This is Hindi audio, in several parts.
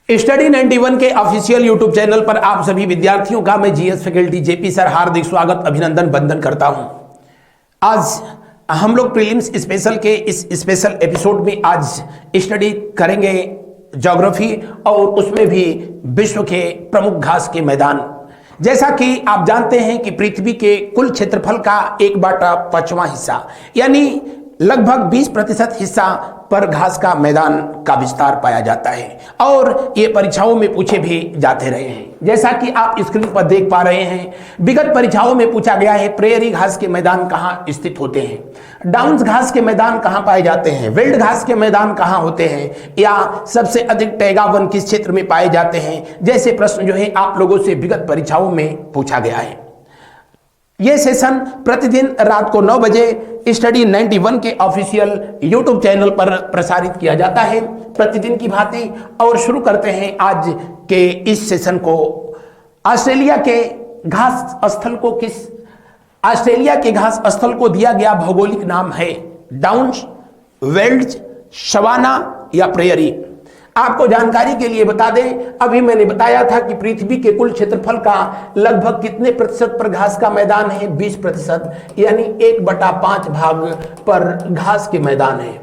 स्टडी 91 के ऑफिशियल यूट्यूब चैनल पर आप सभी विद्यार्थियों का मैं जीएस फैकल्टी जेपी सर हार्दिक स्वागत अभिनंदन वंदन करता हूं। आज हम लोग प्रीलिम्स स्पेशल के इस स्पेशल एपिसोड में आज स्टडी करेंगे ज्योग्राफी और उसमें भी विश्व के प्रमुख घास के मैदान। जैसा कि आप जानते हैं कि पृथ्वी के कुल क्षेत्रफल का 1/5वां हिस्सा यानी लगभग 20% हिस्सा पर घास का मैदान का विस्तार पाया जाता है और ये परीक्षाओं में पूछे भी जाते रहे हैं। जैसा कि आप स्क्रीन पर देख पा रहे हैं, विगत परीक्षाओं में पूछा गया है प्रेयरी घास के मैदान कहाँ स्थित होते हैं, डाउन्स घास के मैदान कहाँ पाए जाते हैं, वेल्ड घास के मैदान कहाँ होते हैं, या सबसे अधिक टैगा वन किस क्षेत्र में पाए जाते हैं, जैसे प्रश्न जो है आप लोगों से विगत परीक्षाओं में पूछा गया है। यह सेशन प्रतिदिन रात को 9 बजे स्टडी 91 के ऑफिशियल यूट्यूब चैनल पर प्रसारित किया जाता है प्रतिदिन की भांति। और शुरू करते हैं आज के इस सेशन को। ऑस्ट्रेलिया के घास स्थल को दिया गया भौगोलिक नाम है डाउन्स, वेल्ड्स, सवाना या प्रेयरी। आपको जानकारी के लिए बता दें, अभी मैंने बताया था कि पृथ्वी के कुल क्षेत्रफल का लगभग कितने प्रतिशत पर घास का मैदान है, 20%, यानी 1/5 भाग पर घास के मैदान है।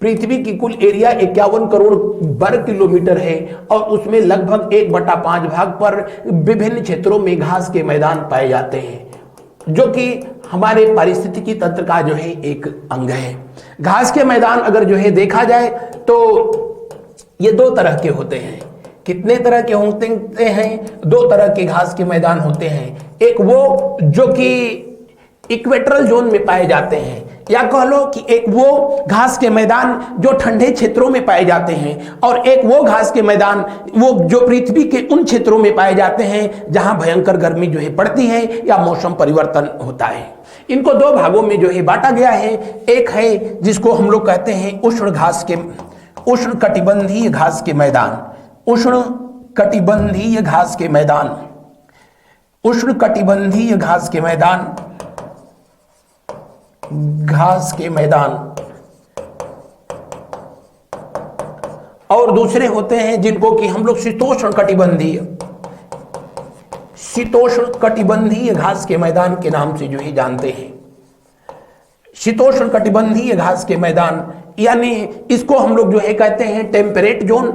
पृथ्वी की कुल एरिया 51 करोड़ वर्ग किलोमीटर है और उसमें लगभग 1/5 भाग पर विभिन्न क्षेत्रों में घास के मैदान पाए जाते हैं, जो कि हमारे पारिस्थितिकी तंत्र का जो है एक अंग है। घास के मैदान अगर जो है देखा जाए तो ये 2 तरह के होते हैं। कितने तरह के होते हैं? 2 तरह के घास के मैदान होते हैं। एक वो जो कि इक्वेटरल जोन में पाए जाते हैं, या कह लो कि एक वो घास के मैदान जो ठंडे क्षेत्रों में पाए जाते हैं, और एक वो घास के मैदान वो जो पृथ्वी के उन क्षेत्रों में पाए जाते हैं जहां भयंकर गर्मी जो है पड़ती है या मौसम परिवर्तन होता है। इनको 2 भागों में जो है बांटा गया है। एक है जिसको हम लोग कहते हैं उष्ण कटिबंधीय घास के मैदान, उष्ण कटिबंधीय घास के मैदान, उष्ण कटिबंधीय घास के मैदान, घास के मैदान। और दूसरे होते हैं जिनको कि हम लोग शीतोष्ण कटिबंधीय घास के मैदान के नाम से जो है जानते हैं। शीतोष्ण कटिबंधीय घास के मैदान यानी इसको हम लोग जो है कहते हैं टेम्परेट जोन,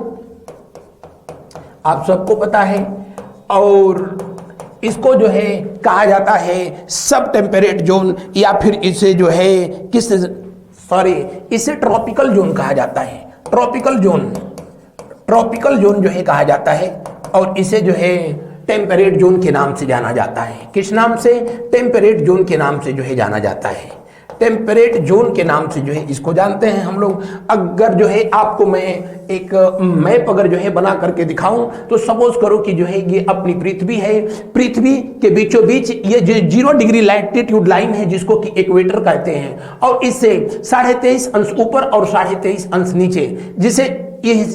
आप सबको पता है। और इसको जो है कहा जाता है सब टेम्परेट जोन, या फिर इसे जो है इसे ट्रॉपिकल जोन कहा जाता है। ट्रॉपिकल जोन जो है कहा जाता है, और इसे जो है टेम्परेट जोन के नाम से जाना जाता है। किस नाम से? टेम्परेट जोन के नाम से जो है जाना जाता है। टेम्परेट जोन के नाम से जो है इसको जानते हैं हम लोग। अगर जो है आपको मैं एक मैप अगर जो है बना करके दिखाऊं तो सपोज करो कि जो है ये अपनी पृथ्वी है, पृथ्वी के बीचों बीच ये जो 0 डिग्री लैटिट्यूड लाइन है जिसको कि इक्वेटर कहते हैं, और इससे 23.5 अंश ऊपर और 23.5 अंश नीचे,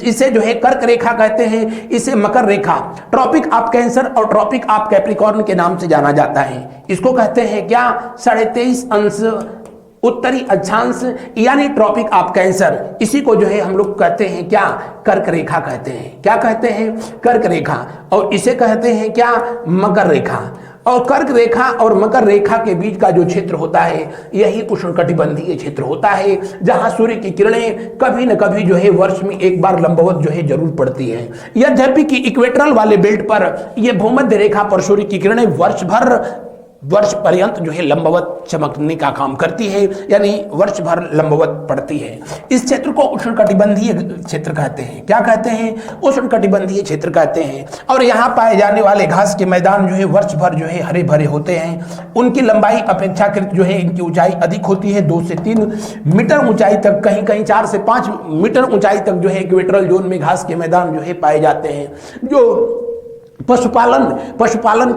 इसे जो है कर्क रेखा कहते हैं, इसे मकर रेखा, ट्रॉपिक ऑफ कैंसर और ट्रॉपिक ऑफ कैप्रिकॉर्न के नाम से जाना जाता है। इसको कहते हैं क्या? 23.5 अंश उत्तरी अक्षांश यानी ट्रॉपिक ऑफ कैंसर। इसी को जो है हम लोग कहते हैं क्या? कर्क रेखा कहते हैं। क्या कहते हैं? कर्क रेखा। और इसे कहते हैं क्या? मकर रेखा। और कर्क रेखा और मकर रेखा के बीच का जो क्षेत्र होता है यही उष्णकटिबंधीय क्षेत्र होता है, जहां सूर्य की किरणें कभी न कभी जो है वर्ष में एक बार लंबवत जो है जरूर पड़ती है। यद्यपि कि इक्वेटरल वाले बेल्ट पर यह भूमध्य रेखा पर सूर्य की किरणें वर्ष पर्यंत जो है लंबवत चमकने का काम करती है, यानी वर्ष भर लंबवत पड़ती है। इस क्षेत्र को उष्णकटिबंधीय क्षेत्र कहते हैं। क्या कहते हैं? उष्णकटिबंधीय क्षेत्र कहते हैं। और यहाँ पाए जाने वाले घास के मैदान जो है वर्ष भर जो है हरे भरे होते हैं। उनकी लंबाई अपेक्षाकृत जो है इनकी ऊंचाई अधिक होती है, 2 से 3 मीटर ऊंचाई तक, कहीं कहीं 4 से 5 मीटर ऊंचाई तक जो है इक्वेटरल जोन में घास के मैदान जो है पाए जाते हैं। जो पशुपालन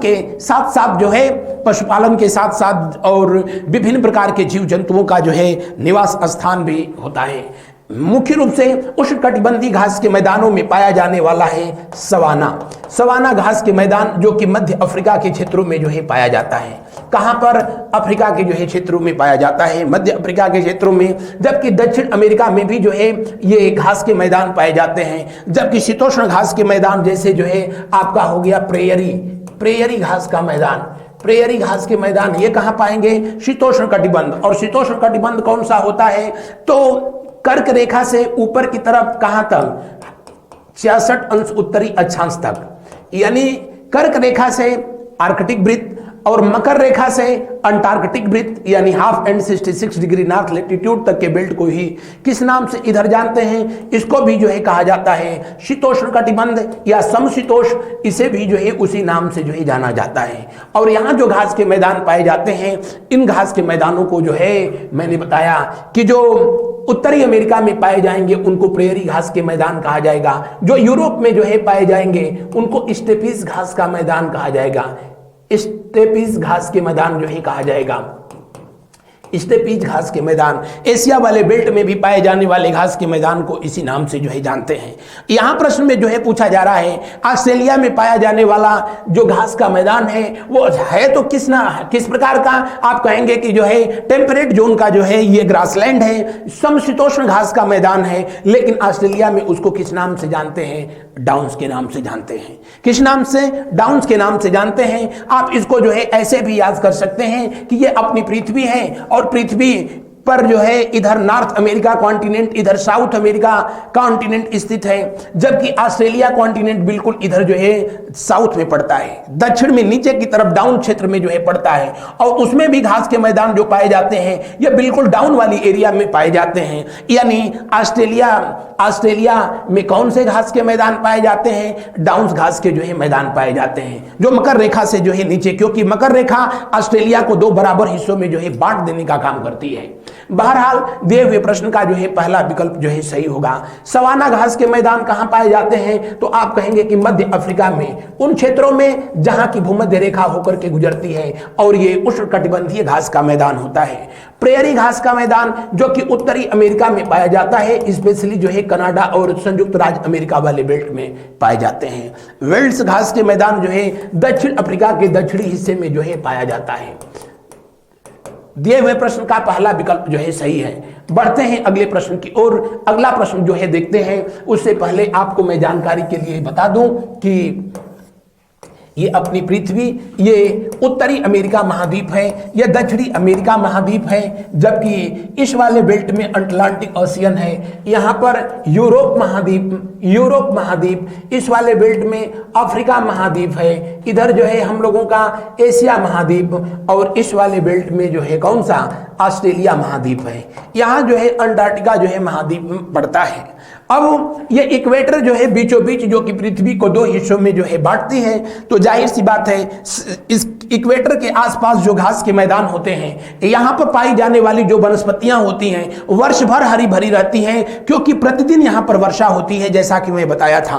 के साथ साथ और विभिन्न प्रकार के जीव जंतुओं का जो है निवास स्थान भी होता है। मुख्य रूप से उष्णकटिबंधीय घास के मैदानों में पाया जाने वाला है सवाना। सवाना घास के मैदान जो कि मध्य अफ्रीका के क्षेत्रों में जो है पाया जाता है। कहां पर? अफ्रीका के जो है क्षेत्रों में पाया जाता है, मध्य अफ्रीका के क्षेत्रों में। जबकि दक्षिण अमेरिका में भी जो है ये घास के मैदान पाए जाते हैं। जबकि शीतोष्ण घास के मैदान जैसे जो है आपका हो गया प्रेयरी घास का मैदान, प्रेयरी घास के मैदान ये कहां पाएंगे? शीतोष्ण कटिबंध। और शीतोष्ण कटिबंध कौन सा होता है? तो कर्क रेखा से ऊपर की तरफ कहां तक? 66 अंश उत्तरी अक्षांश तक, यानी कर्क रेखा से आर्कटिक वृत्त और मकर रेखा से अंटार्कटिक वृत्त यानी half and 66 degree north latitude तक के बेल्ट को ही किस नाम से इधर जानते हैं? इसको भी जो है कहा जाता है शीतोष्ण कटिबंध या समशीतोष्ण, इसे भी जो है उसी नाम से जो है जाना जाता है। और यहाँ जो घास के मैदान पाए जाते हैं, इन घास के मैदानों को जो है मैंने बताया कि जो उत्तरी अमेरिका में पाए जाएंगे उनको प्रेयरी घास के मैदान कहा जाएगा। जो यूरोप में जो है पाए जाएंगे उनको स्टेपीज घास का मैदान कहा जाएगा। स्टेपीज घास के मैदान जो है कहा जाएगा, स्टेपीज घास के मैदान। एशिया वाले बेल्ट में भी पाए जाने वाले घास के मैदान को इसी नाम से जो है जानते हैं। यहां प्रश्न में जो है पूछा जा रहा है ऑस्ट्रेलिया में पाया जाने वाला जो घास का मैदान है वो है तो किस प्रकार का? आप कहेंगे कि जो है टेम्परेट जोन का जो है ये ग्रासलैंड है, समशीतोष्ण घास का मैदान है। लेकिन ऑस्ट्रेलिया में उसको किस नाम से जानते हैं? डाउन्स के नाम से जानते हैं। किस नाम से? डाउन्स के नाम से जानते हैं। आप इसको जो है ऐसे भी याद कर सकते हैं कि ये अपनी पृथ्वी है और पृथ्वी पर जो है इधर नॉर्थ अमेरिका कॉन्टिनेंट, इधर साउथ अमेरिका कॉन्टिनेंट स्थित है, जबकि ऑस्ट्रेलिया कॉन्टिनेंट बिल्कुल इधर जो है साउथ में पड़ता है, दक्षिण में नीचे की तरफ डाउन क्षेत्र में जो है पड़ता है। और उसमें भी घास के मैदान जो पाए जाते हैं ये बिल्कुल डाउन वाली एरिया में पाए जाते हैं। यानी ऑस्ट्रेलिया में कौन से घास के मैदान पाए जाते हैं? डाउन्स घास के जो है मैदान पाए जाते हैं, जो मकर रेखा से जो है नीचे, क्योंकि मकर रेखा ऑस्ट्रेलिया को 2 बराबर हिस्सों में जो है बांट देने का काम करती है। बहरहाल दिए हुए प्रश्न का जो है पहला विकल्प जो है सही होगा। सवाना घास के मैदान कहां पाए जाते हैं? तो आप कहेंगे कि मध्य अफ्रीका में, उन क्षेत्रों में जहां की भूमध्य रेखा होकर के गुजरती है, और ये उष्णकटिबंधीय घास का मैदान होता है। प्रेयरी घास का मैदान जो कि उत्तरी अमेरिका में पाया जाता है, स्पेशली जो है कनाडा और संयुक्त राज्य अमेरिका वाले बेल्ट में पाए जाते हैं। वेल्स घास के मैदान जो है दक्षिण अफ्रीका के दक्षिणी हिस्से में जो है पाया जाता है। दिए हुए प्रश्न का पहला विकल्प जो है सही है। बढ़ते हैं अगले प्रश्न की ओर। अगला प्रश्न जो है देखते हैं, उससे पहले आपको मैं जानकारी के लिए बता दूं कि ये अपनी पृथ्वी, ये उत्तरी अमेरिका महाद्वीप है, यह दक्षिणी अमेरिका महाद्वीप है, जबकि इस वाले बेल्ट में अटलांटिक ओशियन है। यहाँ पर यूरोप महाद्वीप, इस वाले बेल्ट में अफ्रीका महाद्वीप है, इधर जो है हम लोगों का एशिया महाद्वीप, और इस वाले बेल्ट में जो है कौन सा? ऑस्ट्रेलिया महाद्वीप है। यहाँ जो है अंटार्कटिका जो है महाद्वीप में पड़ता है। अब ये इक्वेटर जो है बीचों बीच जो कि पृथ्वी को 2 हिस्सों में जो है बांटती है, तो जाहिर सी बात है इस इक्वेटर के आसपास जो घास के मैदान होते हैं, यहाँ पर पाई जाने वाली जो वनस्पतियां होती हैं वर्ष भर हरी भरी रहती हैं, क्योंकि प्रतिदिन यहाँ पर वर्षा होती है, जैसा कि मैं बताया था।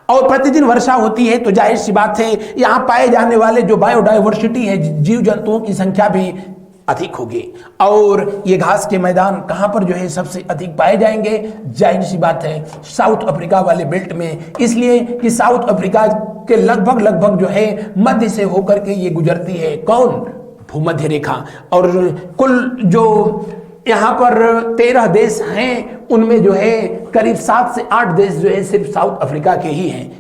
और प्रतिदिन वर्षा होती है तो जाहिर सी बात है यहाँ पाए जाने वाले जो बायोडाइवर्सिटी है, जीव जंतुओं की संख्या भी अधिक होगी। और ये घास के मैदान कहां पर जो है सबसे अधिक पाए जाएंगे? जाहिर सी बात है साउथ अफ्रीका वाले बेल्ट में, इसलिए कि साउथ अफ्रीका के लगभग जो है मध्य से होकर के ये गुजरती है। कौन? भूमध्य रेखा। और कुल जो यहाँ पर 13 देश हैं, उनमें जो है करीब 7 से 8 देश जो है सिर्फ साउथ अफ्रीका के ही हैं।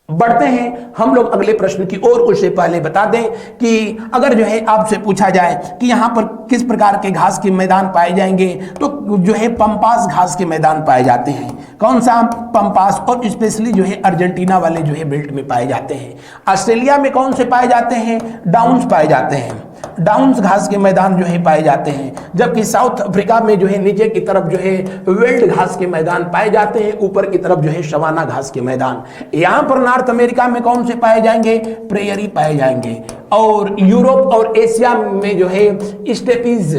बढ़ते हैं हम लोग अगले प्रश्न की ओर। उससे पहले बता दें कि अगर जो है आपसे पूछा जाए कि यहाँ पर किस प्रकार के घास के मैदान पाए जाएंगे, तो जो है पंपास घास के मैदान पाए जाते हैं। कौन सा? पंपास। और स्पेशली जो है अर्जेंटीना वाले जो है बेल्ट में पाए जाते हैं। ऑस्ट्रेलिया में कौन से पाए जाते हैं? डाउन्स पाए जाते हैं। डाउन्स घास के मैदान जो है पाए जाते हैं, जबकि साउथ अफ्रीका में जो है नीचे की तरफ जो है वेल्ट घास के मैदान पाए जाते हैं, ऊपर की तरफ जो है सवाना घास के मैदान। यहाँ पर नॉर्थ अमेरिका में कौन से पाए जाएंगे? प्रेयरी पाए जाएंगे। और यूरोप और एशिया में जो है स्टेपीज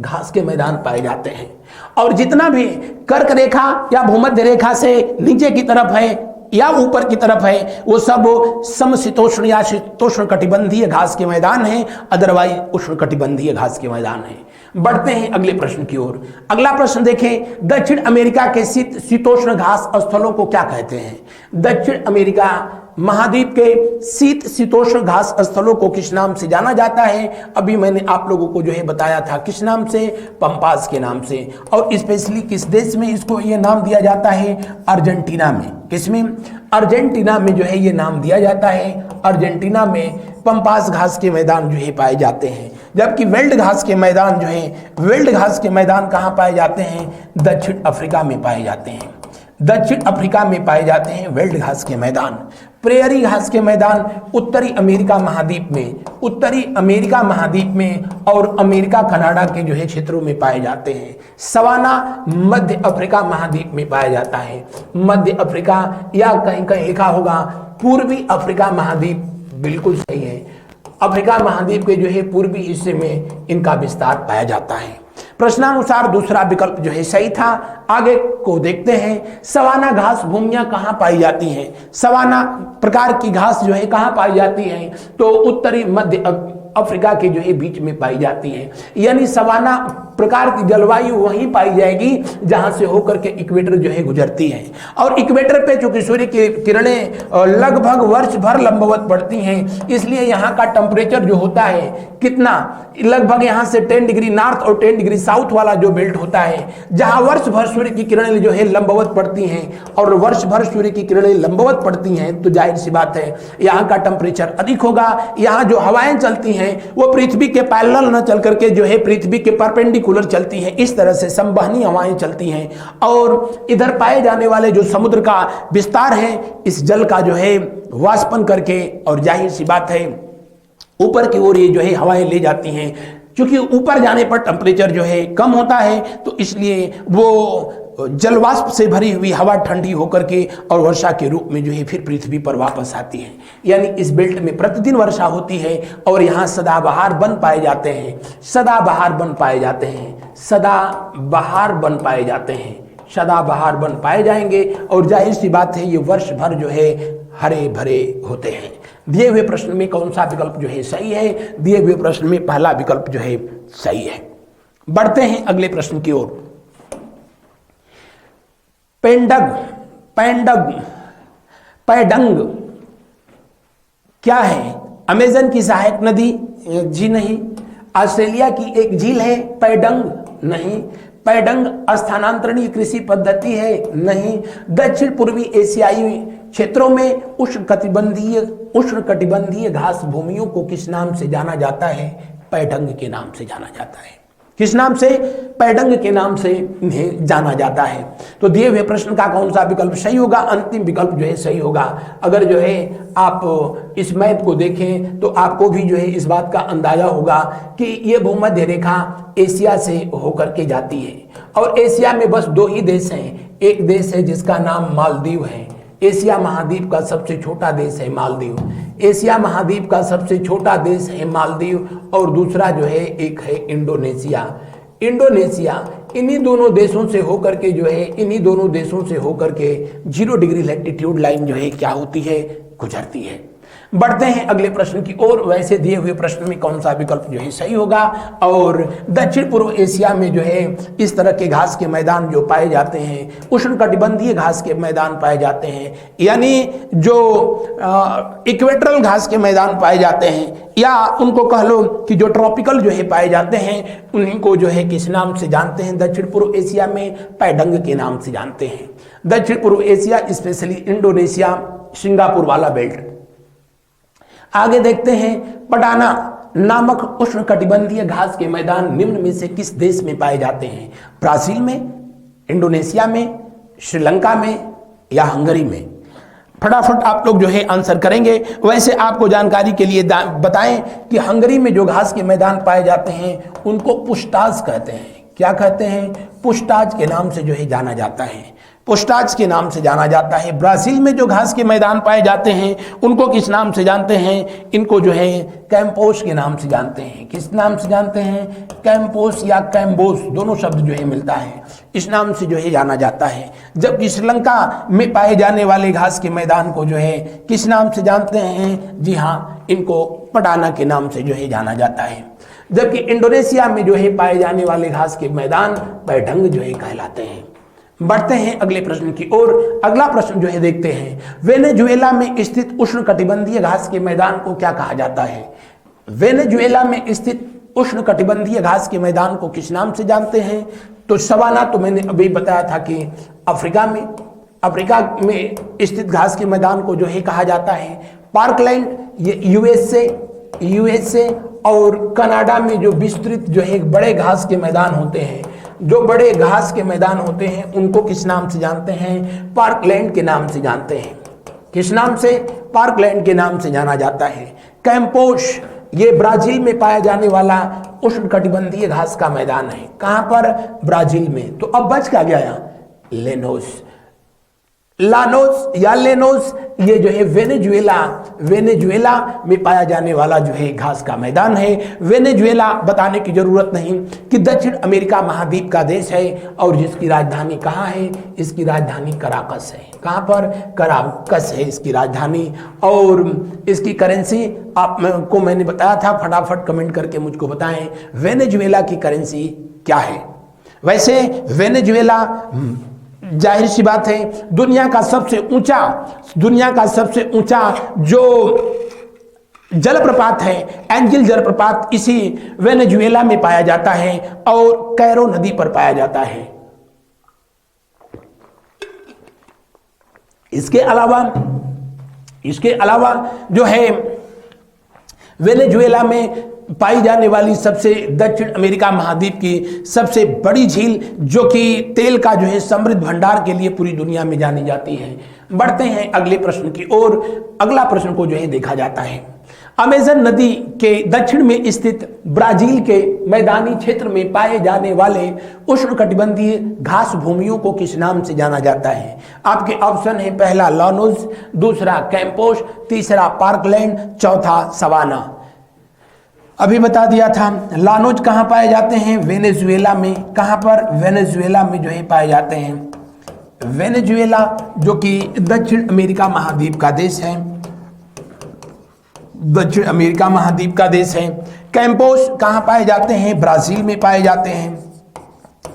घास के मैदान पाए जाते हैं। और जितना भी कर्क रेखा या भूमध्य रेखा से नीचे की तरफ है या ऊपर की तरफ है वो सब समशीतोष्ण या शीतोष्ण कटिबंधीय घास के मैदान हैं, अदरवाइज उष्ण कटिबंधीय घास के मैदान हैं। बढ़ते हैं अगले प्रश्न की ओर। अगला प्रश्न देखें, दक्षिण अमेरिका के शीतोष्ण घास स्थलों को क्या कहते हैं? दक्षिण अमेरिका महाद्वीप के शीतोष्ण घास स्थलों को किस नाम से जाना जाता है? अभी मैंने आप लोगों को जो है बताया था, किस नाम से? पंपास के नाम से। और स्पेशली किस देश में इसको ये नाम दिया जाता है? अर्जेंटीना में। किसमें? अर्जेंटीना में जो है ये नाम दिया जाता है। अर्जेंटीना में पंपास घास के मैदान जो है पाए जाते हैं, जबकि वेल्ड घास के मैदान जो है, वेल्ड घास के मैदान कहाँ पाए जाते हैं? दक्षिण अफ्रीका में पाए जाते हैं। दक्षिण अफ्रीका में पाए जाते हैं वेल्ड घास के मैदान। प्रेयरी घास के मैदान उत्तरी अमेरिका महाद्वीप में, उत्तरी अमेरिका महाद्वीप में और अमेरिका कनाडा के जो है क्षेत्रों में पाए जाते हैं। सवाना मध्य अफ्रीका महाद्वीप में पाया जाता है। मध्य अफ्रीका या कहीं कहीं लिखा होगा पूर्वी अफ्रीका महाद्वीप, बिल्कुल सही है। अफ्रीका महाद्वीप के जो है पूर्वी हिस्से में इनका विस्तार पाया जाता है। प्रश्नानुसार दूसरा विकल्प जो है सही था। आगे को देखते हैं, सवाना घास भूमियां कहां पाई जाती हैं? सवाना प्रकार की घास जो है कहां पाई जाती है? तो उत्तरी मध्य अफ्रीका के जो है बीच में पाई जाती है। यानी सवाना प्रकार की जलवायु वहीं पाई जाएगी जहां से होकर के इक्वेटर जो है गुजरती है। और इक्वेटर पे चूंकि सूर्य की किरणें लगभग वर्ष भर लंबवत पड़ती हैं, इसलिए यहाँ का टेम्परेचर जो होता है कितना, लगभग यहाँ से 10 डिग्री नॉर्थ और 10 डिग्री साउथ वाला जो बेल्ट होता है, जहां वर्ष भर सूर्य की किरणें जो है लंबवत पड़ती हैं और वर्ष भर सूर्य की किरणें लंबवत पड़ती हैं, तो जाहिर सी बात है यहाँ का टेम्परेचर अधिक होगा। यहाँ जो हवाएं चलती हैं वो पृथ्वी के पैरेलल न चल करके जो है पृथ्वी के परपेंडिकुलर चलती हैं, इस तरह से संवहनी हवाएं चलती हैं। और इधर पाए जाने वाले जो समुद्र का विस्तार है, इस जल का जो है वाष्पन करके और जाहिर सी बात है ऊपर की ओर ये जो है हवाएं ले जाती हैं। क्योंकि ऊपर जाने पर टेम्परेचर जो है कम होता है, तो इसलिए वो जलवाष्प से भरी हुई हवा ठंडी होकर के और वर्षा के रूप में जो है फिर पृथ्वी पर वापस आती है। यानी इस बेल्ट में प्रतिदिन वर्षा होती है और यहाँ सदाबहार वन पाए जाते हैं। सदाबहार वन पाए जाते हैं। सदाबहार वन पाए जाते हैं। सदाबहार वन पाए जाएंगे और जाहिर सी बात है ये वर्ष भर जो है हरे भरे होते हैं। दिए हुए प्रश्न में कौन सा विकल्प जो है सही है? दिए हुए प्रश्न में पहला विकल्प जो है सही है। बढ़ते हैं अगले प्रश्न की ओर। पैडंग क्या है? अमेजन की सहायक नदी? जी नहीं। ऑस्ट्रेलिया की एक झील है पैडंग? नहीं। पैडंग स्थानांतरणीय कृषि पद्धति है? नहीं। दक्षिण पूर्वी एशियाई क्षेत्रों में उष्णकटिबंधीय घास भूमियों को किस नाम से जाना जाता है? पैडंग के नाम से जाना जाता है। किस नाम से? पैडंग के नाम से इन्हें जाना जाता है। तो दिए हुए प्रश्न का कौन सा विकल्प सही होगा? अंतिम विकल्प जो है सही होगा। अगर जो है आप इस मैप को देखें तो आपको भी जो है इस बात का अंदाजा होगा कि ये भूमध्य रेखा एशिया से होकर के जाती है और एशिया में बस 2 ही देश हैं। एक देश है जिसका नाम मालदीव है। एशिया महाद्वीप का सबसे छोटा देश है मालदीव। एशिया महाद्वीप का सबसे छोटा देश है मालदीव और दूसरा जो है एक है इंडोनेशिया। इंडोनेशिया इन्हीं दोनों देशों से होकर के जो है, इन्हीं दोनों देशों से होकर के 0 डिग्री लैटिट्यूड लाइन जो है क्या होती है? गुजरती है। बढ़ते हैं अगले प्रश्न की ओर। वैसे दिए हुए प्रश्न में कौन सा विकल्प जो है सही होगा? और दक्षिण पूर्व एशिया में जो है इस तरह के घास के मैदान जो पाए जाते हैं, उष्णकटिबंधीय घास के मैदान पाए जाते हैं, यानी जो इक्वेटरल घास के मैदान पाए जाते हैं, या उनको कह लो कि जो ट्रॉपिकल जो है पाए जाते हैं, उन्हीं को जो है किस नाम से जानते हैं? दक्षिण पूर्व एशिया में पैडंग के नाम से जानते हैं। दक्षिण पूर्व एशिया स्पेशली इंडोनेशिया, सिंगापुर वाला बेल्ट। आगे देखते हैं, पडाना नामक उष्णकटिबंधीय घास के मैदान निम्न में से किस देश में पाए जाते हैं? ब्राजील में, इंडोनेशिया में, श्रीलंका में या हंगरी में? फटाफट आप लोग जो है आंसर करेंगे। वैसे आपको जानकारी के लिए बताएं कि हंगरी में जो घास के मैदान पाए जाते हैं उनको पुष्टाज कहते हैं। क्या कहते हैं? पुष्टाज के नाम से जो है जाना जाता है। पोस्टाज के नाम से जाना जाता है। ब्राजील में जो घास के मैदान पाए जाते हैं उनको किस नाम से जानते हैं? इनको जो है कैंपोस के नाम से जानते हैं। किस नाम से जानते हैं? कैंपोस या कैम्बोस, दोनों शब्द जो है मिलता है, इस नाम से जो है जाना जाता है। जबकि श्रीलंका में पाए जाने वाले घास के मैदान को जो है किस नाम से जानते हैं? जी हाँ, इनको पडाना के नाम से जो है जाना जाता है। जबकि इंडोनेशिया में जो है पाए जाने वाले घास के मैदान पैढंग जो है कहलाते हैं। बढ़ते हैं अगले प्रश्न की ओर। अगला प्रश्न जो है देखते हैं, वेनेजुएला में स्थित उष्णकटिबंधीय घास के मैदान को क्या कहा जाता है? वेनेजुएला में स्थित उष्णकटिबंधीय घास के मैदान को किस नाम से जानते हैं? तो सवाना तो मैंने अभी बताया था कि अफ्रीका में स्थित घास के मैदान को जो है कहा जाता है पार्कलैंड। ये यूएसए और कनाडा में जो विस्तृत जो है बड़े घास के मैदान होते हैं, जो बड़े घास के मैदान होते हैं उनको किस नाम से जानते हैं? पार्कलैंड के नाम से जानते हैं। किस नाम से? पार्कलैंड के नाम से जाना जाता है। कैंपोस ये ब्राजील में पाया जाने वाला उष्णकटिबंधीय घास का मैदान है। कहां पर? ब्राजील में। तो अब बच क्या गया? लानोस या लेनोस, ये जो है वेनेजुएला में पाया जाने वाला जो है घास का मैदान है। वेनेजुएला बताने की जरूरत नहीं कि दक्षिण अमेरिका महाद्वीप का देश है और जिसकी राजधानी कहाँ है? इसकी राजधानी कराकस है। कहाँ पर? कराकस है इसकी राजधानी। और इसकी करेंसी आपको मैंने बताया था, फटाफट कमेंट करके मुझको बताएं वेनेजुएला की करेंसी क्या है। वैसे वेनेजुएला जाहिर सी बात है दुनिया का सबसे ऊंचा जो जलप्रपात है एंजिल जलप्रपात इसी वेनेजुएला में पाया जाता है और कैरो नदी पर पाया जाता है। इसके अलावा जो है वेनेजुएला में पाई जाने वाली सबसे दक्षिण अमेरिका महाद्वीप की सबसे बड़ी झील जो कि तेल का जो है समृद्ध भंडार के लिए पूरी दुनिया में जानी जाती है। बढ़ते हैं अगले प्रश्न की ओर। अगला प्रश्न को जो है देखा जाता है, अमेजन नदी के दक्षिण में स्थित ब्राजील के मैदानी क्षेत्र में पाए जाने वाले उष्णकटिबंधीय घास भूमियों को किस नाम से जाना जाता है? आपके ऑप्शन है, पहला लानोस, दूसरा कैंपोस, तीसरा पार्कलैंड, चौथा सवाना। अभी बता दिया था। लानोज कहाँ पाए जाते हैं? वेनेजुएला में। कहाँ पर? वेनेजुएला में जो है पाए जाते हैं। वेनेजुएला जो कि दक्षिण अमेरिका महाद्वीप का देश है, दक्षिण अमेरिका महाद्वीप का देश है। कैंपोस कहाँ पाए जाते हैं? ब्राजील में पाए जाते हैं।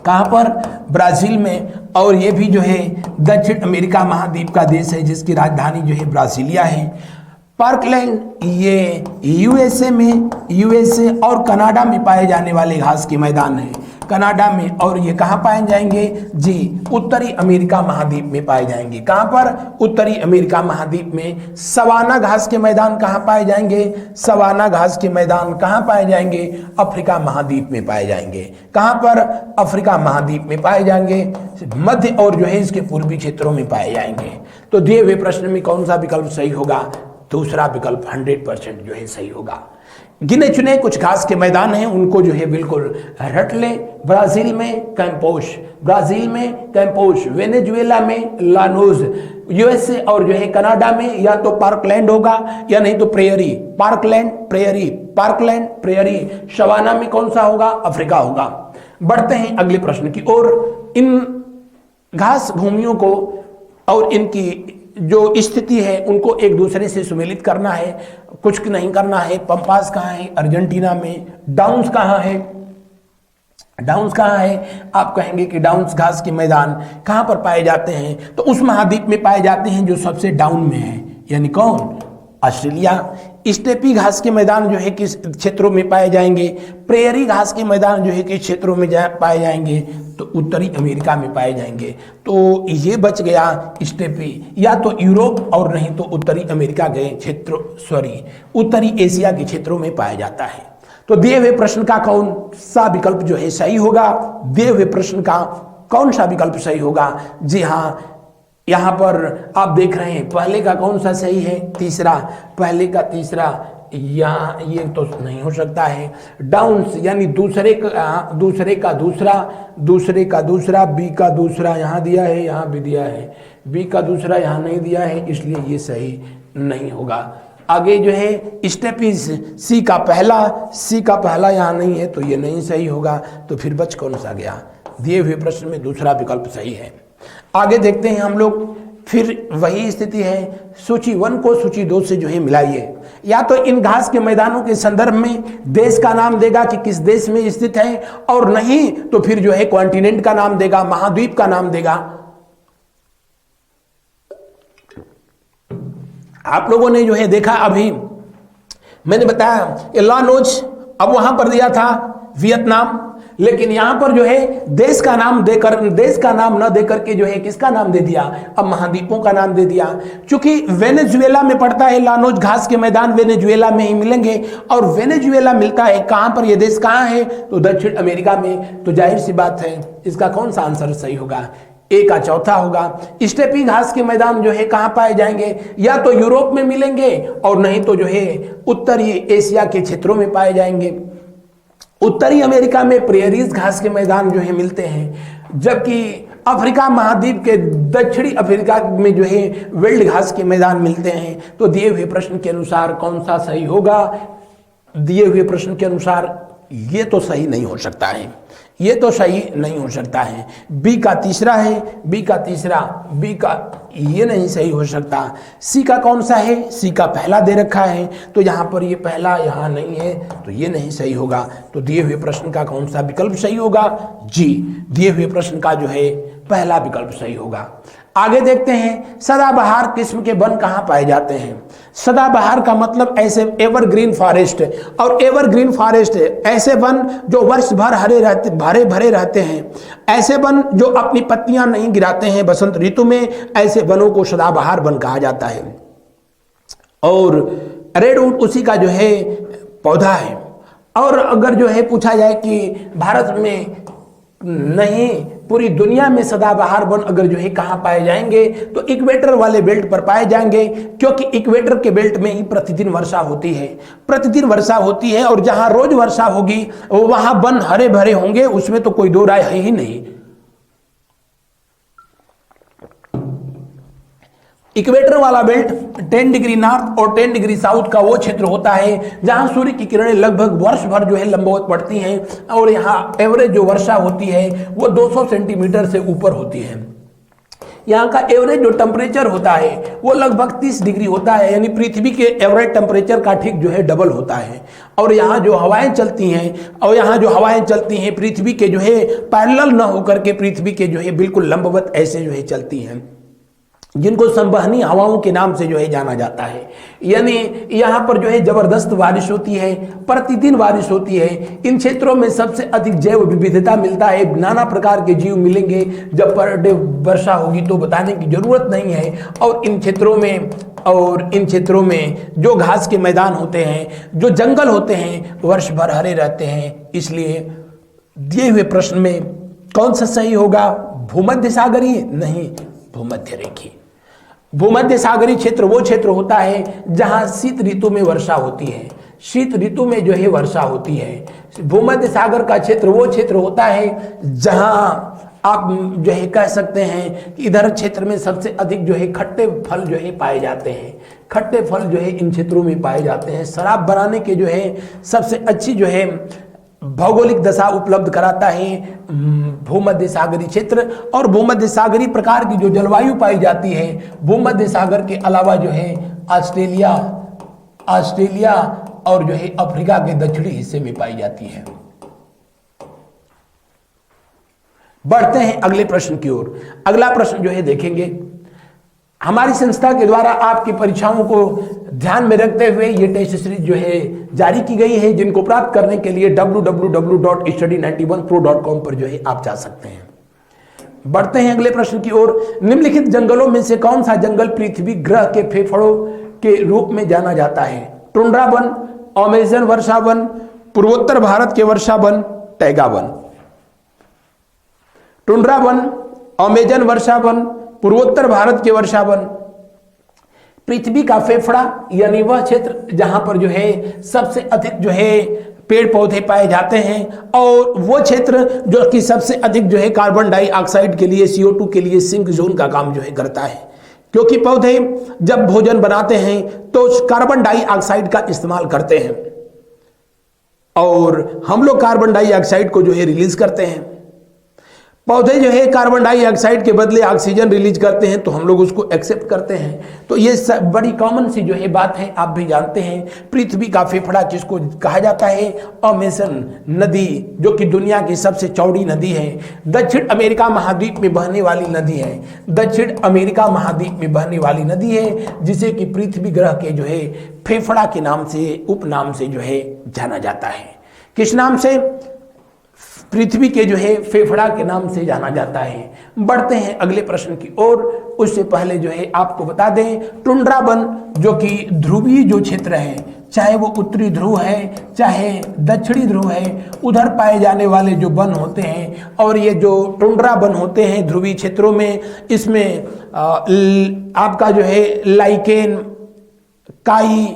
कहाँ पर? ब्राजील में। और ये भी जो है दक्षिण अमेरिका महाद्वीप का देश है जिसकी राजधानी जो है ब्राजीलिया है। पार्कलैंड ये यूएसए और कनाडा में पाए जाने वाले घास के मैदान है, कनाडा में। और ये कहाँ पाए जाएंगे? जी, उत्तरी अमेरिका महाद्वीप में पाए जाएंगे। कहाँ पर? उत्तरी अमेरिका महाद्वीप में। सवाना घास के मैदान कहाँ पाए जाएंगे? सवाना घास के मैदान कहाँ पाए जाएंगे? अफ्रीका महाद्वीप में पाए जाएंगे। कहाँ पर? अफ्रीका महाद्वीप में पाए जाएंगे, मध्य और जो है इसके पूर्वी क्षेत्रों में पाए जाएंगे। तो दिए हुए प्रश्न में कौन सा विकल्प सही होगा? दूसरा विकल्प 100% जो है सही होगा। गिने चुने कुछ घास के मैदान हैं उनको जो है बिल्कुल रट ले। ब्राजील में कैंपोस, वेनेजुएला में लानोज, यूएसए और जो है कनाडा में या तो पार्कलैंड होगा या नहीं तो प्रेयरी। Parkland prairie. सवाना में कौन सा होगा? अफ्रीका होगा। बढ़ते हैं अगले प्रश्न की ओर। इन घास भूमियों को और इनकी जो स्थिति है उनको एक दूसरे से सुमेलित करना है, कुछ नहीं करना है। पंपास कहाँ है? अर्जेंटीना में। डाउन्स कहाँ है? आप कहेंगे कि डाउन्स घास के मैदान कहाँ पर पाए जाते हैं? तो उस महाद्वीप में पाए जाते हैं जो सबसे डाउन में है, यानी कौन? ऑस्ट्रेलिया। स्टेपी घास के मैदान जो है किस क्षेत्रों में पाए जाएंगे? प्रेयरी घास के मैदान जो है किस क्षेत्रों में पाए जाएंगे? तो उत्तरी अमेरिका में पाए जाएंगे। तो ये बच गया स्टेपी, या तो यूरोप और नहीं तो उत्तरी अमेरिका के उत्तरी एशिया के क्षेत्रों में पाया जाता है। तो दिए हुए प्रश्न का कौन सा विकल्प जो है सही होगा? दिए हुए प्रश्न का कौन सा विकल्प सही होगा? जी हाँ, यहाँ पर आप देख रहे हैं पहले का कौन सा सही है? तीसरा। पहले का तीसरा यहाँ ये तो नहीं हो सकता है। डाउन्स यानी दूसरे का दूसरा, बी का दूसरा यहाँ दिया है, यहाँ भी दिया है, बी का दूसरा यहाँ नहीं दिया है, इसलिए ये सही नहीं होगा। आगे जो है स्टेप इज सी का पहला यहाँ नहीं है तो ये नहीं सही होगा। तो फिर बच कौन सा गया? दिए हुए प्रश्न में दूसरा विकल्प सही है। आगे देखते हैं हम लोग, फिर वही स्थिति है, सूची 1 को सूची 2 से जो है मिलाइए। या तो इन घास के मैदानों के संदर्भ में देश का नाम देगा कि किस देश में स्थित है, और नहीं तो फिर जो है कॉन्टिनेंट का नाम देगा, महाद्वीप का नाम देगा। आप लोगों ने जो है देखा, अभी मैंने बताया लानोज, अब वहां पर दिया था वियतनाम, लेकिन यहां पर जो है देश का नाम न देकर के जो है किसका नाम दे दिया? अब महाद्वीपों का नाम दे दिया। क्योंकि वेनेजुएला में पड़ता है लानोज, घास के मैदान वेनेजुएला में ही मिलेंगे, और वेनेजुएला मिलता है कहां पर? ये देश कहां है? तो दक्षिण अमेरिका में। तो जाहिर सी बात है इसका कौन सा आंसर सही होगा? ए का चौथा होगा। स्टेपी घास के मैदान जो है कहां पाए जाएंगे? या तो यूरोप में मिलेंगे, और नहीं तो जो है उत्तरी एशिया के क्षेत्रों में पाए जाएंगे। उत्तरी अमेरिका में प्रेयरीज घास के मैदान जो है मिलते हैं, जबकि अफ्रीका महाद्वीप के दक्षिणी अफ्रीका में जो है विल्ड घास के मैदान मिलते हैं। तो दिए हुए प्रश्न के अनुसार कौन सा सही होगा? दिए हुए प्रश्न के अनुसार ये तो सही नहीं हो सकता है, ये तो सही नहीं हो सकता है। बी का तीसरा है, बी का ये नहीं सही हो सकता। सी का कौन सा है? सी का पहला दे रखा है, तो यहाँ पर ये पहला यहाँ नहीं है, तो ये नहीं सही होगा। तो दिए हुए प्रश्न का कौन सा विकल्प सही होगा? जी, दिए हुए प्रश्न का जो है पहला विकल्प सही होगा। आगे देखते हैं, सदाबहार किस्म के वन कहाँ पाए जाते हैं? सदाबहार का मतलब ऐसे एवरग्रीन फॉरेस्ट, और एवरग्रीन फॉरेस्ट ऐसे वन जो वर्ष भर भरे भरे रहते हैं, ऐसे वन जो अपनी पत्तियां नहीं गिराते हैं बसंत ऋतु में, ऐसे वनों को सदाबहार वन कहा जाता है। और रेडवुड उसी का जो है पौधा है। और अगर जो है पूछा जाए कि भारत में नहीं, पूरी दुनिया में सदाबहार वन अगर जो है कहां पाए जाएंगे, तो इक्वेटर वाले बेल्ट पर पाए जाएंगे, क्योंकि इक्वेटर के बेल्ट में ही प्रतिदिन वर्षा होती है, और जहां रोज वर्षा होगी वहां वन हरे भरे होंगे, उसमें तो कोई दो राय है ही नहीं। इक्वेटर वाला बेल्ट 10 डिग्री नॉर्थ और 10 डिग्री साउथ का वो क्षेत्र होता है जहां सूर्य की किरणें लगभग वर्ष भर जो है लंबवत पड़ती हैं, और यहाँ एवरेज जो वर्षा होती है वो 200 सेंटीमीटर से ऊपर होती है। यहाँ का एवरेज जो टेम्परेचर होता है वो लगभग 30 डिग्री होता है, यानी पृथ्वी के एवरेज टेम्परेचर का ठीक जो है डबल होता है। और यहाँ जो हवाएं चलती हैं पृथ्वी के जो है पैरेलल न होकर के पृथ्वी के जो है बिल्कुल लंबवत ऐसे जो है चलती हैं, जिनको संवहनी हवाओं के नाम से जो है जाना जाता है। यानी यहाँ पर जो है जबरदस्त बारिश होती है, प्रतिदिन बारिश होती है। इन क्षेत्रों में सबसे अधिक जैव विविधता मिलता है, नाना प्रकार के जीव मिलेंगे। जब पर डे वर्षा होगी तो बताने की जरूरत नहीं है। और इन क्षेत्रों में जो घास के मैदान होते हैं, जो जंगल होते हैं, वर्ष भर हरे रहते हैं। इसलिए दिए हुए प्रश्न में कौन सा सही होगा? भूमध्य सागरीय नहीं, भूमध्य रेखीय। भूमध्य सागरीय क्षेत्र वो क्षेत्र होता है जहां शीत ऋतु में वर्षा होती है, शीत ऋतु में जो है वर्षा होती है। भूमध्य सागर का क्षेत्र वो क्षेत्र होता है जहां आप जो है कह सकते हैं कि इधर क्षेत्र में सबसे अधिक जो है खट्टे फल जो है पाए जाते हैं। खट्टे फल जो है इन क्षेत्रों में पाए जाते हैं। शराब बनाने के जो है सबसे अच्छी जो है भौगोलिक दशा उपलब्ध कराता है भूमध्य सागरीय क्षेत्र। और भूमध्य सागरीय प्रकार की जो जलवायु पाई जाती है भूमध्य सागर के अलावा जो है ऑस्ट्रेलिया और जो है अफ्रीका के दक्षिणी हिस्से में पाई जाती है। बढ़ते हैं अगले प्रश्न की ओर। अगला प्रश्न जो है देखेंगे, हमारी संस्था के द्वारा आपकी परीक्षाओं को ध्यान में रखते हुए ये टेस्ट सीरीज जो है जारी की गई है, जिनको प्राप्त करने के लिए www.study91pro.com पर जो है आप जा सकते हैं। बढ़ते हैं अगले प्रश्न की ओर। निम्नलिखित जंगलों में से कौन सा जंगल पृथ्वी ग्रह के फेफड़ों के रूप में जाना जाता है? टुंड्रा वन, अमेज़न वर्षा वन, पूर्वोत्तर भारत के वर्षा वन, टैगा वन। टुंड्रा वन, अमेज़न वर्षा वन, पूर्वोत्तर भारत के वर्षा वन। पृथ्वी का फेफड़ा यानी वह क्षेत्र जहां पर जो है सबसे अधिक जो है पेड़ पौधे पाए जाते हैं, और वो क्षेत्र जो कि सबसे अधिक जो है कार्बन डाइऑक्साइड के लिए, CO2 के लिए सिंक जोन का काम जो है करता है, क्योंकि पौधे जब भोजन बनाते हैं तो कार्बन डाइऑक्साइड का इस्तेमाल करते हैं और हम लोग कार्बन डाइऑक्साइड को जो है रिलीज करते हैं। पौधे जो है कार्बन डाइऑक्साइड के बदले ऑक्सीजन रिलीज करते हैं, तो हम लोग उसको एक्सेप्ट करते हैं। तो ये बड़ी कॉमन सी जो है बात है, आप भी जानते हैं। पृथ्वी का फेफड़ा जिसको कहा जाता है, अमेज़न नदी जो कि दुनिया की सबसे चौड़ी नदी है, दक्षिण अमेरिका महाद्वीप में बहने वाली नदी है, दक्षिण अमेरिका महाद्वीप में बहने वाली नदी है, जिसे कि पृथ्वी ग्रह के जो है फेफड़ा के नाम से, उपनाम से जो है जाना जाता है। किस नाम से? पृथ्वी के जो है फेफड़ा के नाम से जाना जाता है। बढ़ते हैं अगले प्रश्न की ओर। उससे पहले जो है आपको बता दें, टुंड्रा वन जो कि ध्रुवीय जो क्षेत्र है, चाहे वो उत्तरी ध्रुव है चाहे दक्षिणी ध्रुव है, उधर पाए जाने वाले जो वन होते हैं, और ये जो टुंड्रा वन होते हैं ध्रुवीय क्षेत्रों में, इसमें आपका जो है लाइकेन, काई,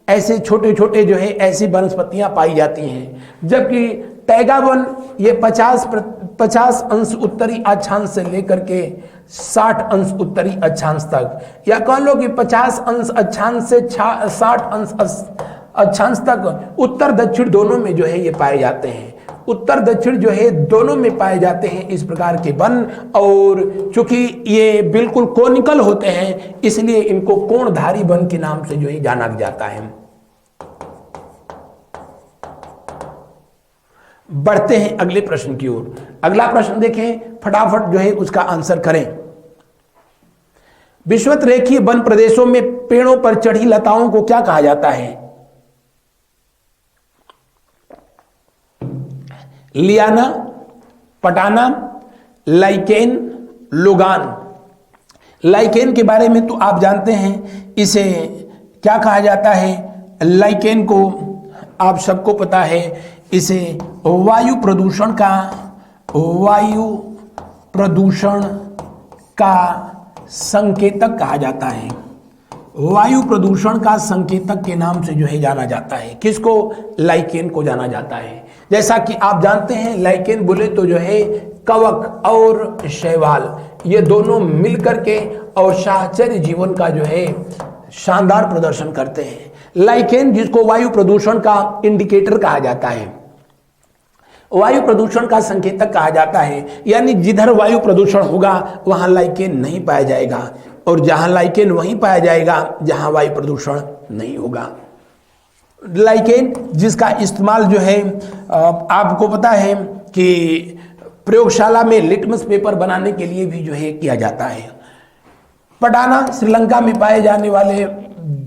ऐसे छोटे छोटे जो है ऐसी वनस्पतियां पाई जाती हैं। जबकि टैगा वन ये 50 अंश उत्तरी अक्षांश से लेकर के 60 अंश उत्तरी अक्षांश तक, या कह लो कि 50 अंश अक्षांश से 60 अंश अक्षांश तक उत्तर दक्षिण दोनों में जो है ये पाए जाते हैं। उत्तर दक्षिण जो है दोनों में पाए जाते हैं इस प्रकार के वन, और चूंकि ये बिल्कुल कोनिकल होते हैं इसलिए इनको कोणधारी वन के नाम से जो है जाना जाता है। बढ़ते हैं अगले प्रश्न की ओर। अगला प्रश्न देखें, फटाफट जो है उसका आंसर करें। विषुवत रेखीय वन प्रदेशों में पेड़ों पर चढ़ी लताओं को क्या कहा जाता है? लियाना, पटाना, लाइकेन, लोगान। लाइकेन के बारे में तो आप जानते हैं, इसे क्या कहा जाता है? लाइकेन को आप सबको पता है, इसे वायु प्रदूषण का संकेतक कहा जाता है। वायु प्रदूषण का संकेतक के नाम से जो है जाना जाता है। किसको? लाइकेन को जाना जाता है। जैसा कि आप जानते हैं, लाइकेन बोले तो जो है कवक और शैवाल, ये दोनों मिलकर के और साहचर्य जीवन का जो है शानदार प्रदर्शन करते हैं। लाइकेन जिसको वायु प्रदूषण का इंडिकेटर कहा जाता है, वायु प्रदूषण का संकेतक कहा जाता है, यानी जिधर वायु प्रदूषण होगा वहां लाइकेन नहीं पाया जाएगा, और जहां लाइकेन वहीं पाया जाएगा जहां वायु प्रदूषण नहीं होगा। लाइकेन जिसका इस्तेमाल जो है आपको पता है कि प्रयोगशाला में लिटमस पेपर बनाने के लिए भी जो है किया जाता है। पटाना श्रीलंका में पाए जाने वाले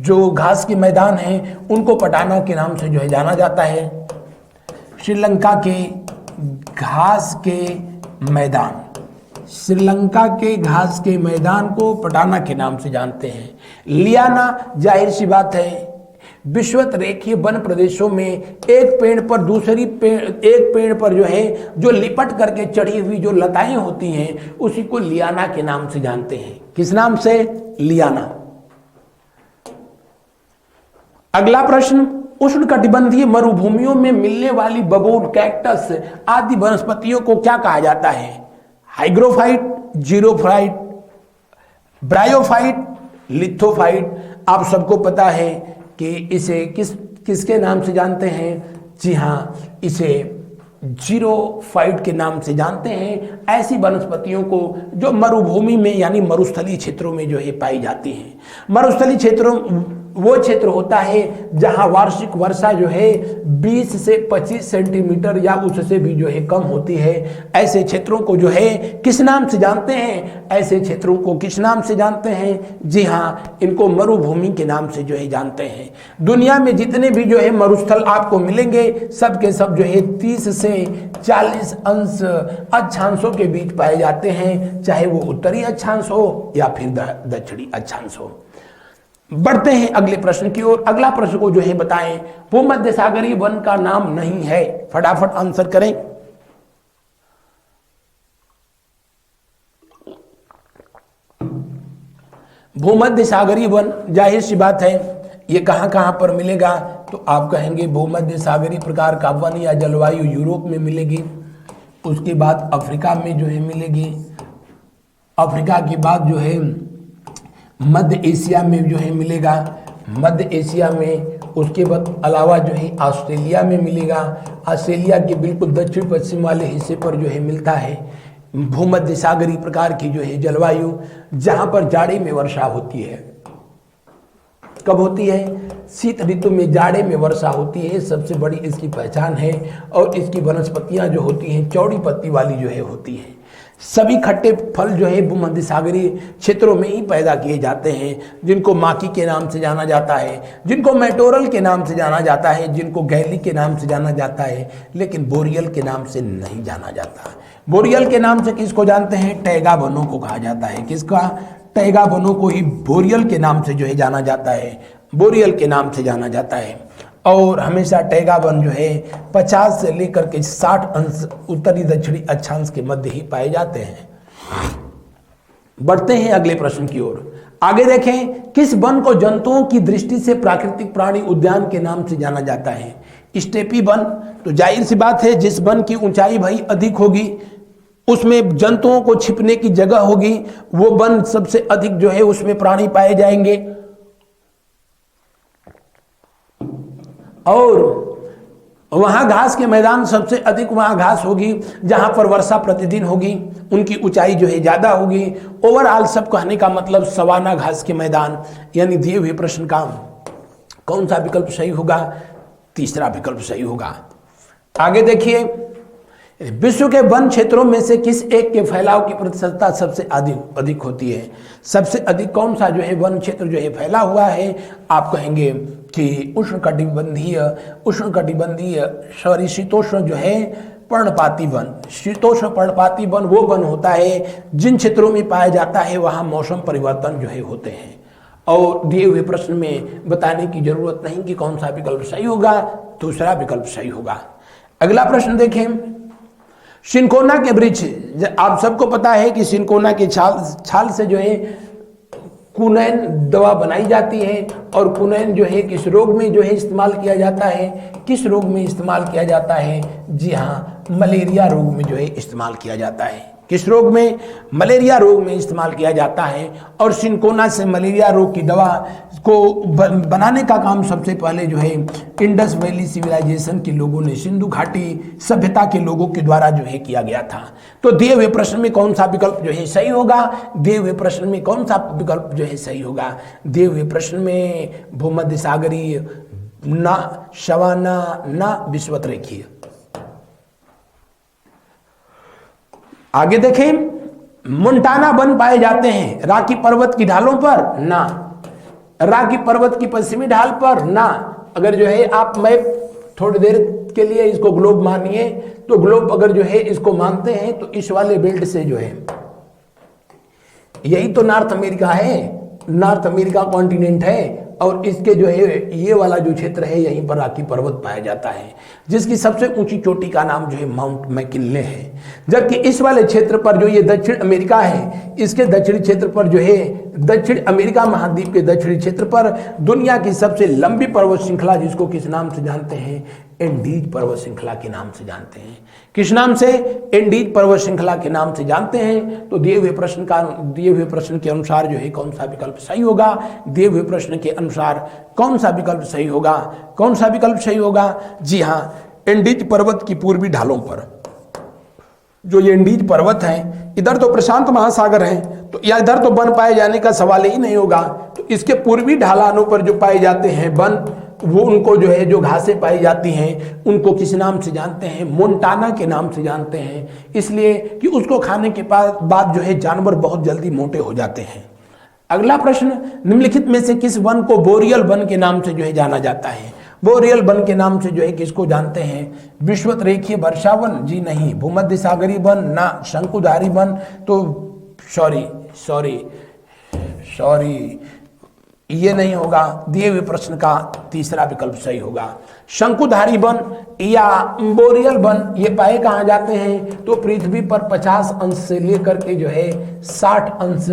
जो घास के मैदान हैं उनको पटाना के नाम से जो है जाना जाता है। श्रीलंका के घास के मैदान, श्रीलंका के घास के मैदान को पटाना के नाम से जानते हैं। लियाना जाहिर सी बात है, विषुवत रेखीय वन प्रदेशों में एक पेड़ पर जो है जो लिपट करके चढ़ी हुई जो लताएं होती हैं उसी को लियाना के नाम से जानते हैं। किस नाम से? लियाना। अगला प्रश्न, उष्णकटिबंधीय मरुभूमियों में मिलने वाली बबूल, कैक्टस आदि वनस्पतियों को क्या कहा जाता है? हाइग्रोफाइट, जीरोफाइट, ब्रायोफाइट, लिथोफाइट। आप सबको पता है कि इसे किसके नाम से जानते हैं? जी हाँ, इसे जीरोफाइट के नाम से जानते हैं। ऐसी वनस्पतियों को जो मरुभूमि में यानी मरुस्थलीय क्षेत्रों में जो है पाई जाती हैं। मरुस्थलीय क्षेत्रों वो क्षेत्र होता है जहां वार्षिक वर्षा जो है 20 से 25 सेंटीमीटर या उससे भी जो है कम होती है। ऐसे क्षेत्रों को जो है किस नाम से जानते हैं? ऐसे क्षेत्रों को किस नाम से जानते हैं? जी हाँ, इनको मरुभूमि के नाम से जो है जानते हैं। दुनिया में जितने भी जो है मरुस्थल आपको मिलेंगे सब के सब जो है 30 से 40 अंश अक्षांशों के बीच पाए जाते हैं, चाहे वो उत्तरी अक्षांश हो या फिर दक्षिणी अक्षांश हो। बढ़ते हैं अगले प्रश्न की ओर। अगला प्रश्न को जो है बताएं, भूमध्य सागरीय वन का नाम नहीं है। फटाफट आंसर करें। भूमध्य सागरीय वन, जाहिर सी बात है ये कहाँ कहाँ पर मिलेगा, तो आप कहेंगे भूमध्य सागरीय प्रकार का वन या जलवायु यूरोप में मिलेगी, उसके बाद अफ्रीका में जो है मिलेगी, अफ्रीका के बाद जो है मध्य एशिया में जो है मिलेगा, मध्य एशिया में, उसके बाद अलावा जो है ऑस्ट्रेलिया में मिलेगा, ऑस्ट्रेलिया के बिल्कुल दक्षिण पश्चिम वाले हिस्से पर जो है मिलता है भूमध्य सागरीय प्रकार की जो है जलवायु, जहां पर जाड़े में वर्षा होती है। कब होती है? शीत ऋतु में, जाड़े में वर्षा होती है, सबसे बड़ी इसकी पहचान है। और इसकी वनस्पतियां जो होती हैं चौड़ी पत्ती वाली जो है होती है। सभी खट्टे फल जो है भूमध्य सागरीय क्षेत्रों में ही पैदा किए जाते हैं, जिनको माकी के नाम से जाना जाता है, जिनको मेटोरल के नाम से जाना जाता है, जिनको गैली के नाम से जाना जाता है, लेकिन बोरियल के नाम से नहीं जाना जाता। बोरियल के नाम से किसको जानते हैं? टैगा वनों को कहा जाता है। किसका? टैगा वनों को ही बोरियल के नाम से जो है जाना जाता है, बोरियल के नाम से जाना जाता है। और हमेशा टैगा वन जो है 50 से लेकर के 60 अंश उत्तरी दक्षिणी अक्षांश के मध्य ही पाए जाते हैं। बढ़ते हैं अगले प्रश्न की ओर। आगे देखें, किस वन को जंतुओं की दृष्टि से प्राकृतिक प्राणी उद्यान के नाम से जाना जाता है? स्टेपी वन, तो जाहिर सी बात है जिस वन की ऊंचाई भाई अधिक होगी, उसमें जंतुओं को छिपने की जगह होगी, वो वन सबसे अधिक जो है उसमें प्राणी पाए जाएंगे। और वहां घास के मैदान सबसे अधिक वहां घास होगी, जहां पर वर्षा प्रतिदिन होगी, उनकी ऊंचाई जो है ज्यादा होगी। ओवरऑल सब कहने का मतलब सवाना घास के मैदान। यानी दिए हुए प्रश्न का कौन सा विकल्प सही होगा? तीसरा विकल्प सही होगा। आगे देखिए, विश्व के वन क्षेत्रों में से किस एक के फैलाव की प्रतिशतता सबसे अधिक होती है? सबसे अधिक कौन सा जो है वन क्षेत्र जो है फैला हुआ है? आप कहेंगे कि उष्णकटिबंधीय शीतोष्ण जो है पर्णपाती वन। शीतोष्ण पर्णपाती वन वो वन होता है जिन क्षेत्रों में पाया जाता है वहां मौसम परिवर्तन जो है होते हैं। और दिए हुए प्रश्न में बताने की जरूरत नहीं कि कौन सा विकल्प सही होगा, दूसरा विकल्प सही होगा। अगला प्रश्न देखें, सिनकोना के वृक्ष, आप सबको पता है कि सिनकोना के छाल से जो है कुनैन दवा बनाई जाती है। और कुनैन जो है किस रोग में जो है इस्तेमाल किया जाता है? किस रोग में इस्तेमाल किया जाता है? जी हाँ, मलेरिया रोग में जो है इस्तेमाल किया जाता है। किस रोग में? मलेरिया रोग में इस्तेमाल किया जाता है। और सिनकोना से मलेरिया रोग की दवा को बनाने का काम सबसे पहले जो है इंडस वैली सिविलाइजेशन के लोगों ने, सिंधु घाटी सभ्यता के लोगों के द्वारा जो है किया गया था। तो दिए हुए प्रश्न में कौन सा विकल्प जो है सही होगा? दिए हुए प्रश्न में कौन सा विकल्प जो है सही होगा? दिए हुए प्रश्न में भूमध्य सागरीय, ना सवाना, ना विषुवत रेखीय। आगे देखें, मोन्टाना वन पाए जाते हैं राकी पर्वत की ढालों पर? ना। राकी पर्वत की पश्चिमी ढाल पर? ना। अगर जो है आप मैप थोड़ी देर के लिए इसको ग्लोब मानिए, तो ग्लोब अगर जो है इसको मानते हैं तो इस वाले बेल्ट से जो है, यही तो नॉर्थ अमेरिका है, नॉर्थ अमेरिका कॉन्टिनेंट है। और इसके जो है ये वाला जो क्षेत्र है यहीं पर राकी पर्वत पाया जाता है, जिसकी सबसे ऊंची चोटी का नाम जो है माउंट मैकिनले है। जबकि इस वाले क्षेत्र पर जो ये दक्षिण अमेरिका है, इसके दक्षिणी क्षेत्र पर जो है दक्षिण अमेरिका महाद्वीप के दक्षिणी क्षेत्र पर दुनिया की सबसे लंबी पर्वत श्रृंखला, जिसको किस नाम से जानते हैं? एंडीज पर्वत श्रृंखला के नाम से जानते हैं। किस नाम से? एंडीज पर्वत श्रृंखला के नाम से जानते हैं। तो दिए हुए प्रश्न के अनुसार जो है कौन सा विकल्प सही होगा? दिए हुए प्रश्न के अनुसार कौन सा विकल्प सही होगा? कौन सा विकल्प सही होगा? जी हाँ, एंडीज पर्वत की पूर्वी ढालों पर जो ये एंडीज पर्वत है, इधर तो प्रशांत महासागर है, तो या इधर तो वन पाए जाने का सवाल ही नहीं होगा। तो इसके पूर्वी ढलानों पर जो पाए जाते हैं वन, वो उनको जो है जो घासें पाई जाती हैं उनको किस नाम से जानते हैं? मोन्टाना के नाम से जानते हैं। इसलिए कि उसको खाने के बाद जो है जानवर बहुत जल्दी मोटे हो जाते हैं। अगला प्रश्न, निम्नलिखित में से किस वन को बोरियल वन के नाम से जो है जाना जाता है? बोरियल वन के नाम से जो है किसको जानते हैं? विषुवत रेखीय वर्षा वन? जी नहीं। भूमध्य सागरीय वन? ना। शंकुधारी वन? तो सॉरी ये नहीं होगा। दिए हुए प्रश्न का तीसरा विकल्प सही होगा। शंकुधारी वन या बोरियल वन ये पाए कहाँ जाते हैं? तो पृथ्वी पर 50 अंश से लेकर के जो है 60 अंश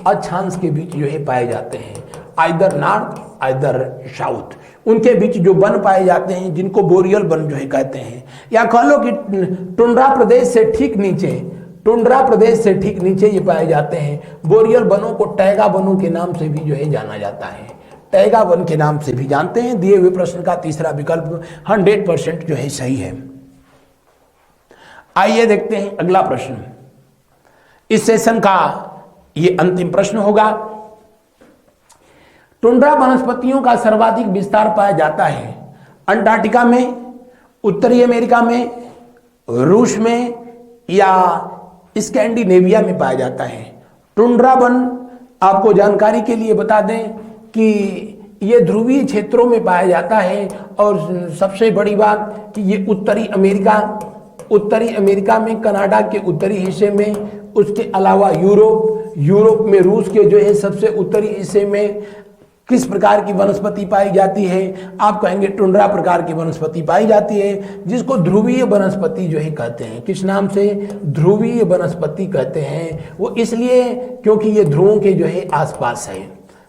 अक्षांश के बीच जो है पाए जाते हैं, आइदर नॉर्थ आइदर साउथ, उनके बीच जो वन पाए जाते हैं जिनको बोरियल वन जो है कहते हैं, या कह लो कि टुंड्रा प्रदेश से ठीक नीचे, टुंड्रा प्रदेश से ठीक नीचे ये पाए जाते हैं। बोरियल वनों को टैगा वनों के नाम से भी जो है जाना जाता है, टैगा वन के नाम से भी जानते हैं। दिए हुए प्रश्न का तीसरा विकल्प 100% जो है सही है। आइए देखते हैं अगला प्रश्न, इस सेशन का ये अंतिम प्रश्न होगा। टुंड्रा वनस्पतियों का सर्वाधिक विस्तार पाया जाता है अंटार्कटिका में, उत्तरी अमेरिका में, रूस में या स्कैंडिनेविया में पाया जाता है। टुंड्रा वन आपको जानकारी के लिए बता दें कि ये ध्रुवीय क्षेत्रों में पाया जाता है, और सबसे बड़ी बात कि ये उत्तरी अमेरिका में, कनाडा के उत्तरी हिस्से में, उसके अलावा यूरोप में रूस के जो है सबसे उत्तरी हिस्से में किस प्रकार की वनस्पति पाई जाती है? आप कहेंगे टुंड्रा प्रकार की वनस्पति पाई जाती है, जिसको ध्रुवीय वनस्पति जो है कहते हैं। किस नाम से? ध्रुवीय वनस्पति कहते हैं। वो इसलिए क्योंकि ये ध्रुवों के जो है आसपास है,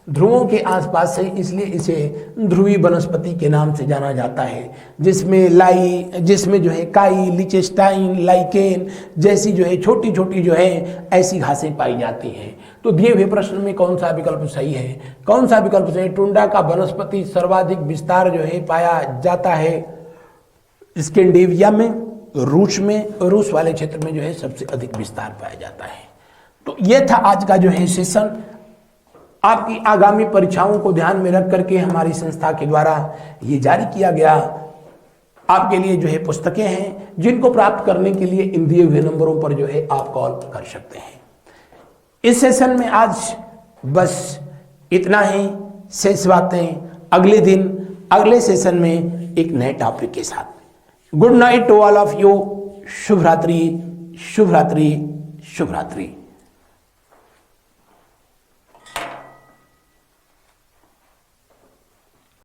ध्रुवों के आसपास है, इसलिए इसे ध्रुवीय वनस्पति के नाम से जाना जाता है, जिसमें जो है काई, लिचेस्टाइन, लाइकेन जैसी जो है छोटी छोटी जो है ऐसी घासें पाई जाती हैं। तो दिए हुए प्रश्न में कौन सा विकल्प सही है? कौन सा विकल्प सही? टुंड्रा का वनस्पति सर्वाधिक विस्तार जो है पाया जाता है स्कैंडिनेविया में, रूस वाले क्षेत्र में जो है सबसे अधिक विस्तार पाया जाता है। तो ये था आज का जो है सेशन। आपकी आगामी परीक्षाओं को ध्यान में रख करके हमारी संस्था के द्वारा ये जारी किया गया आपके लिए जो है पुस्तकें हैं, जिनको प्राप्त करने के लिए इन दिए हुए नंबरों पर जो है आप कॉल कर सकते हैं। इस सेशन में आज बस इतना ही, शेष बातें अगले दिन अगले सेशन में एक नए टॉपिक के साथ। Good night to all of you. शुभ रात्रि, शुभ रात्रि, शुभ रात्रि।